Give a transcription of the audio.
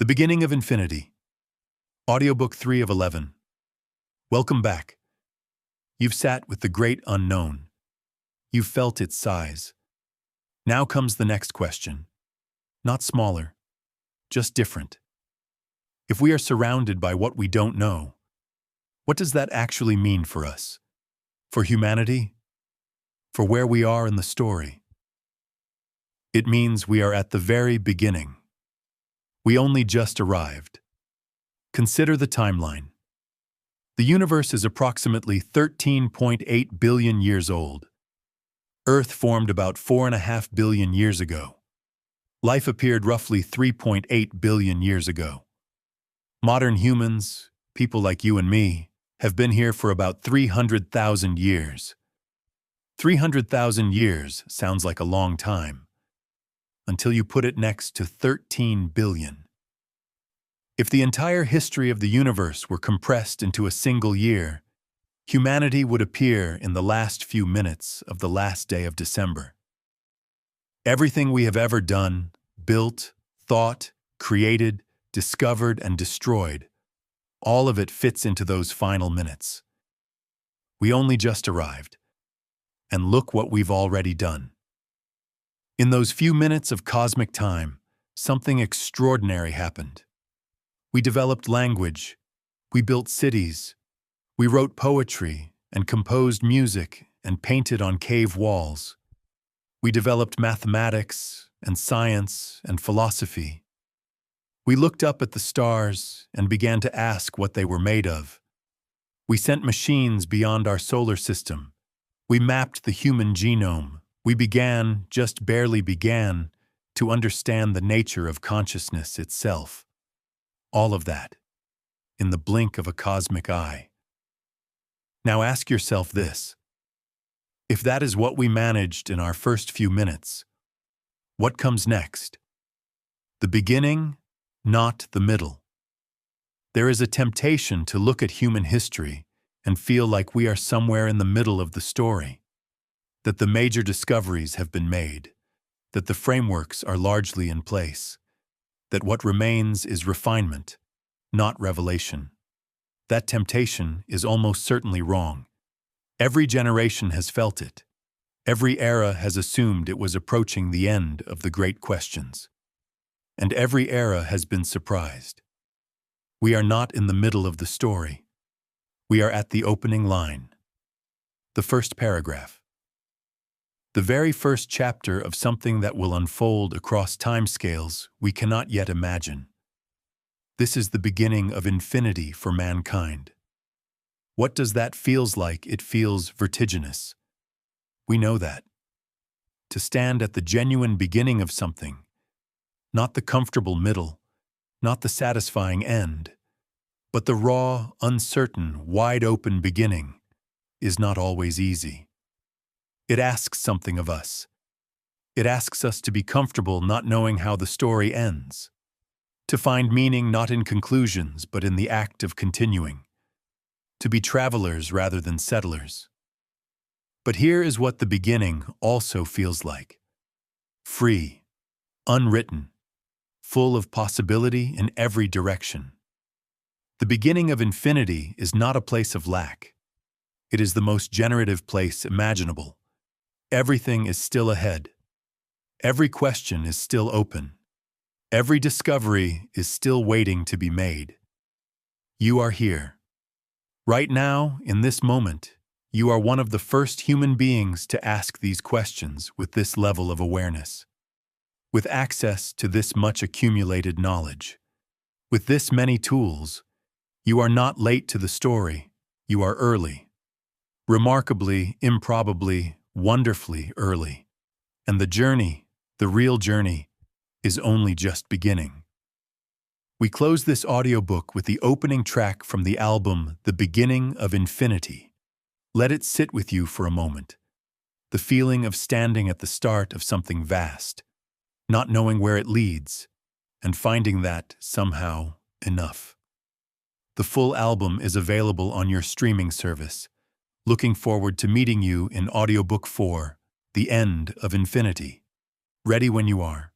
The Beginning of Infinity. Audiobook 3 of 11. Welcome back. You've sat with the great unknown. You've felt its size. Now comes the next question. Not smaller, just different. If we are surrounded by what we don't know, what does that actually mean for us? For humanity? For where we are in the story? It means we are at the very beginning. We only just arrived. Consider the timeline. The universe is approximately 13.8 billion years old. Earth formed about 4.5 billion years ago. Life appeared roughly 3.8 billion years ago. Modern humans, people like you and me, have been here for about 300,000 years. 300,000 years sounds like a long time, until you put it next to 13 billion. If the entire history of the universe were compressed into a single year, humanity would appear in the last few minutes of the last day of December. Everything we have ever done, built, thought, created, discovered, and destroyed, all of it fits into those final minutes. We only just arrived. And look what we've already done. In those few minutes of cosmic time, something extraordinary happened. We developed language, we built cities, we wrote poetry and composed music and painted on cave walls. We developed mathematics and science and philosophy. We looked up at the stars and began to ask what they were made of. We sent machines beyond our solar system. We mapped the human genome. We began, just barely began, to understand the nature of consciousness itself. All of that, in the blink of a cosmic eye. Now ask yourself this. If that is what we managed in our first few minutes, what comes next? The beginning, not the middle. There is a temptation to look at human history and feel like we are somewhere in the middle of the story, that the major discoveries have been made, that the frameworks are largely in place, that what remains is refinement, not revelation. That temptation is almost certainly wrong. Every generation has felt it. Every era has assumed it was approaching the end of the great questions. And every era has been surprised. We are not in the middle of the story. We are at the opening line. The first paragraph. The very first chapter of something that will unfold across timescales we cannot yet imagine. This is the beginning of infinity for mankind. What does that feels like? It feels vertiginous. We know that. To stand at the genuine beginning of something, not the comfortable middle, not the satisfying end, but the raw, uncertain, wide-open beginning, is not always easy. It asks something of us. It asks us to be comfortable not knowing how the story ends, to find meaning not in conclusions but in the act of continuing, to be travelers rather than settlers. But here is what the beginning also feels like. Free, unwritten, full of possibility in every direction. The beginning of infinity is not a place of lack. It is the most generative place imaginable. Everything is still ahead. Every question is still open. Every discovery is still waiting to be made. You are here. Right now, in this moment, you are one of the first human beings to ask these questions with this level of awareness. With access to this much accumulated knowledge. With this many tools, you are not late to the story, you are early. Remarkably, improbably, wonderfully early. And the journey, the real journey, is only just beginning. We close this audiobook with the opening track from the album The Beginning of Infinity. Let it sit with you for a moment. The feeling of standing at the start of something vast, not knowing where it leads, and finding that, somehow, enough. The full album is available on your streaming service. Looking forward to meeting you in Audiobook 4, The End of Infinity. Ready when you are.